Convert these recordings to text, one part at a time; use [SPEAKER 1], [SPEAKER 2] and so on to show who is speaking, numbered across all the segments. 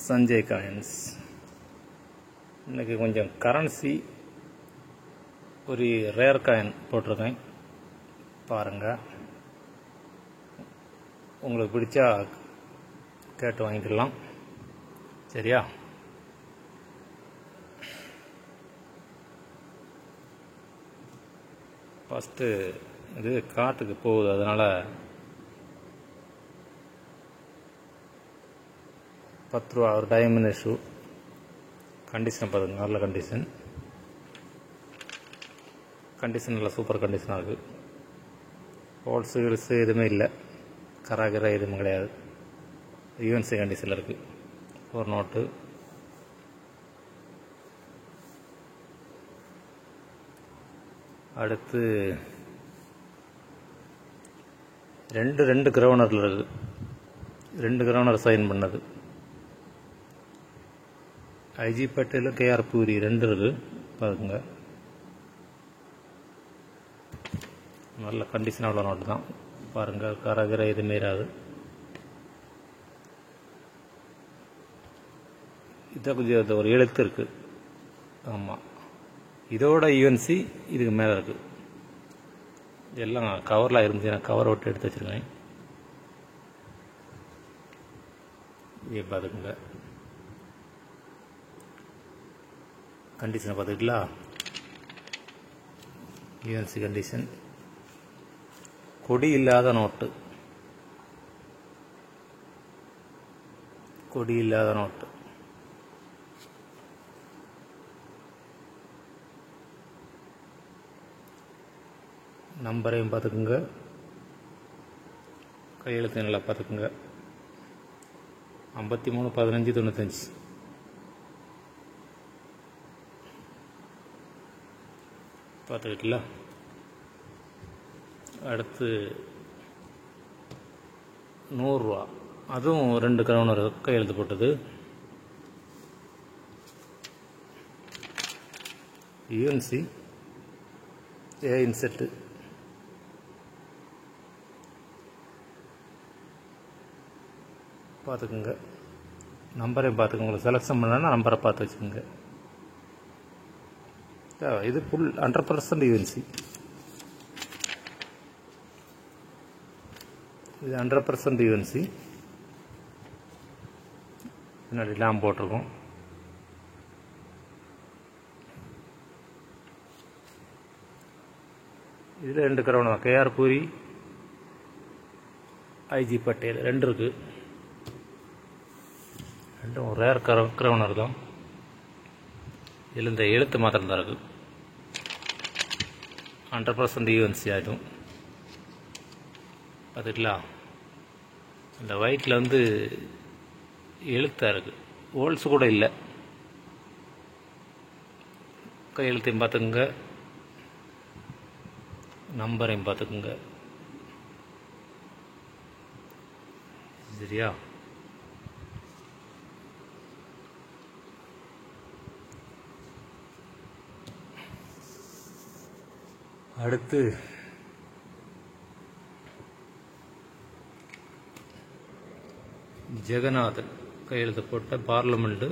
[SPEAKER 1] Sanjay coins. இன்றைக்கி கொஞ்சம் currency ஒரு ரேர் காயின் போட்டிருக்கேன், பாருங்கள். உங்களுக்கு பிடிச்சா கேட்டு வாங்கிக்கலாம், சரியா? ஃபஸ்ட்டு இது காட்டுக்கு போகுது, அதனால் 10 ரூபா ஒரு டைமண்ட் இஷ்யூ. கண்டிஷன் பார்த்துங்க, நல்ல கண்டிஷன் நல்லா சூப்பர் கண்டிஷனாக இருக்குது. ஹோல்ஸு கில்ஸு எதுவுமே இல்லை, கராகிரா எதுவும் கிடையாது. யூஎன்சி கண்டிஷனில் இருக்குது. ஒரு நோட்டு அடுத்து ரெண்டு கிரவுனரில் இருக்குது. 2 கிரவுனர் சைன் பண்ணது. ஐஜி பட்டேல், கேஆர் பூரி 2 இருக்குது, பாருங்க. நல்ல கண்டிஷனாக உள்ள நோட்டு தான், பாருங்கள். கரகிற இது மீறாது. இதை கொஞ்சம் ஒரு எழுத்து இருக்குது, ஆமாம். இதோட யூஎன்சி இதுக்கு மேலே இருக்குது. எல்லாம் கவரில் இருந்துச்சு, நான் கவர் விட்டு எடுத்து வச்சுருக்கேன். இது பார்த்துக்குங்க, கண்டிஷனை பார்த்துக்கிட்டா. UNC condition. கொடி இல்லாத நோட்டு, நம்பரையும் பார்த்துக்குங்க, கையெழுத்து நல்லா பார்த்துக்குங்க. 531595 பார்த்துக்கிட்டல. அடுத்து 100 ரூபா, அதுவும் 2 கிரவுனர் கையெழுத்து போட்டது. யூஎன்சி ஏ இன்செட்டு, பார்த்துக்குங்க. நம்பரையும் பார்த்துக்குங்க. உங்களுக்கு செலக்ஷன் பண்ணலன்னா நம்பரை பார்த்து வச்சுக்கோங்க. இது ஃபுல் 100% யூஎன்சி. இது 100% யூஎன்சி. பின்னாடி லாம் போட்டிருக்கோம். இதில் 2 கிரவுனர், கேஆர் பூரி, ஐஜி பட்டேல் 2 இருக்குது. 2 ரேர் கிரவுனர் தான். இதில் இந்த எழுத்து மாத்திரம் தான் இருக்குது. 100% யூஎன்சி ஆகிடும், பார்த்துக்கலாம். இந்த ஒயிட்டில் வந்து எழுத்தாக இருக்குது, ஹோல்ஸ் கூட இல்லை. கையெழுத்தையும் பார்த்துக்குங்க, நம்பரையும் பார்த்துக்குங்க, சரியா? அடுத்து ஜெகநாதன் கையெழுத்து போட்ட பார்லிமெண்ட்டு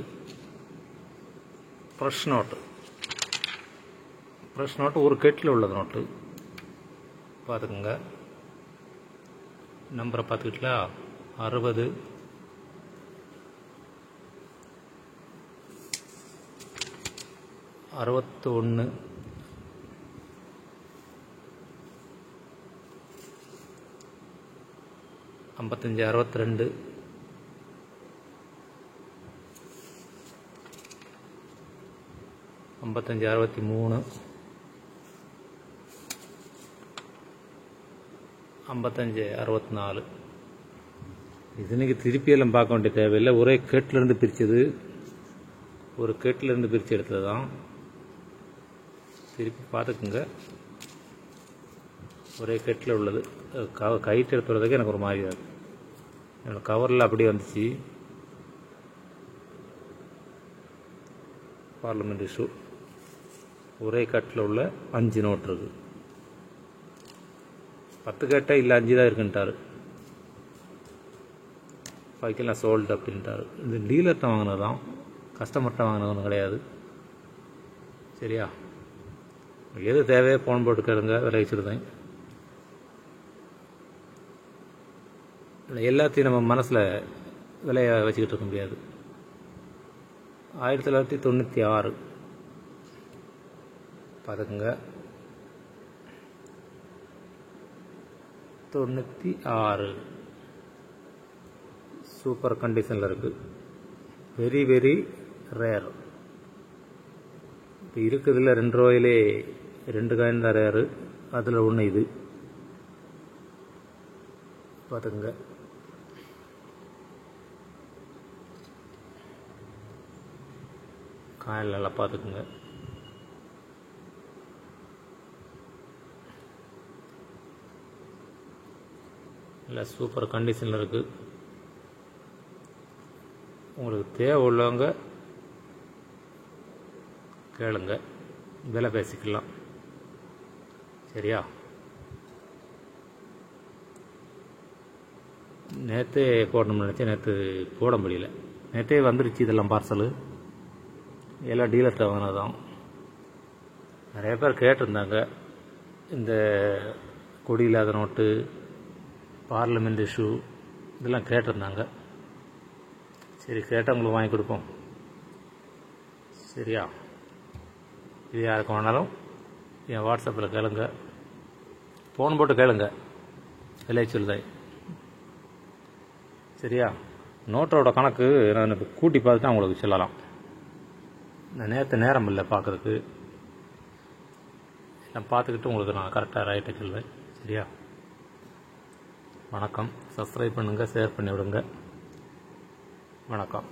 [SPEAKER 1] ஃப்ரெஷ் நோட்டு. ஒரு கெட்டில் உள்ளது நோட்டு, பார்த்துக்குங்க. நம்பரை பார்த்துக்கிட்டா 60 61 55 62 55 63 55 64. இது இன்னைக்கு திருப்பியெல்லாம் பார்க்க வேண்டிய தேவையில்லை, ஒரே கேட்டிலேருந்து பிரித்தது, பிரித்து எடுத்தது தான். திருப்பி பார்த்துக்குங்க, ஒரே கெட்டில் உள்ளது. கைட்டு எடுத்துறதுக்கு எனக்கு ஒரு மாதிரியாக இருக்குது. என்னோட கவரில் அப்படியே வந்துச்சு. பார்லிமெண்ட் இஷ்யூ, ஒரே கட்டில் உள்ள 5 நோட் இருக்குது. 10 கேட்டால் இல்லை 5 தான் இருக்குன்ட்டார். 5K நான் சோல்டு அப்படின்ட்டார். இது டீலர்கிட்ட வாங்கினது தான், கஸ்டமர்கிட்ட வாங்கினது ஒன்றும் கிடையாது. சரியா? எது தேவையோ ஃபோன் போட்டு கேளுங்க, விலை வச்சுருந்தேன். எல்லாத்தையும் நம்ம மனசில் விலையை வச்சுக்கிட்டு இருக்க முடியாது. 1996 பார்த்துக்குங்க. 96 சூப்பர் கண்டிஷனில் இருக்குது. Very very rare. இப்போ இருக்குதுல 2 ரூபாயிலே 2 காயின் தான் ரேரு. அதில் ஒன்று இது பார்த்துக்குங்க. காயில் நல்லா பார்த்துக்குங்க. இல்லை சூப்பர் கண்டிஷனில் இருக்குது. உங்களுக்கு தேவை உள்ளவங்க கேளுங்க, விலை பேசிக்கலாம். சரியா? நேற்றே போடணும்னு நினச்சேன், நேற்று போட முடியல. நேற்றே வந்துருச்சு இதெல்லாம் பார்சலு. எல்லாம் டீலர்கிட்ட வாங்கினது தான். நிறைய பேர் கேட்டிருந்தாங்க, இந்த கொடி இல்லாத நோட்டு, பார்லிமெண்ட் இஷ்யூ இதெல்லாம் கேட்டிருந்தாங்க. சரி, கேட்டவங்களுக்கு வாங்கி கொடுப்போம். சரியா? இது யாருக்கு வேணாலும் என் வாட்ஸ்அப்பில் கேளுங்க, ஃபோன் போட்டு கேளுங்க, விலை சொல்லுதேன். சரியா? நோட்டோட கணக்கு நான் இப்போ கூட்டி பார்த்துட்டு உங்களுக்கு சொல்லலாம். நான் நேரம் இல்லை பார்க்குறதுக்கு. நான் பார்த்துக்கிட்டு உங்களுக்கு நான் கரெக்டாக ரைட்டை சொல்லுவேன். சரியா? வணக்கம். சப்ஸ்கிரைப் பண்ணுங்கள், ஷேர் பண்ணி விடுங்க. வணக்கம்.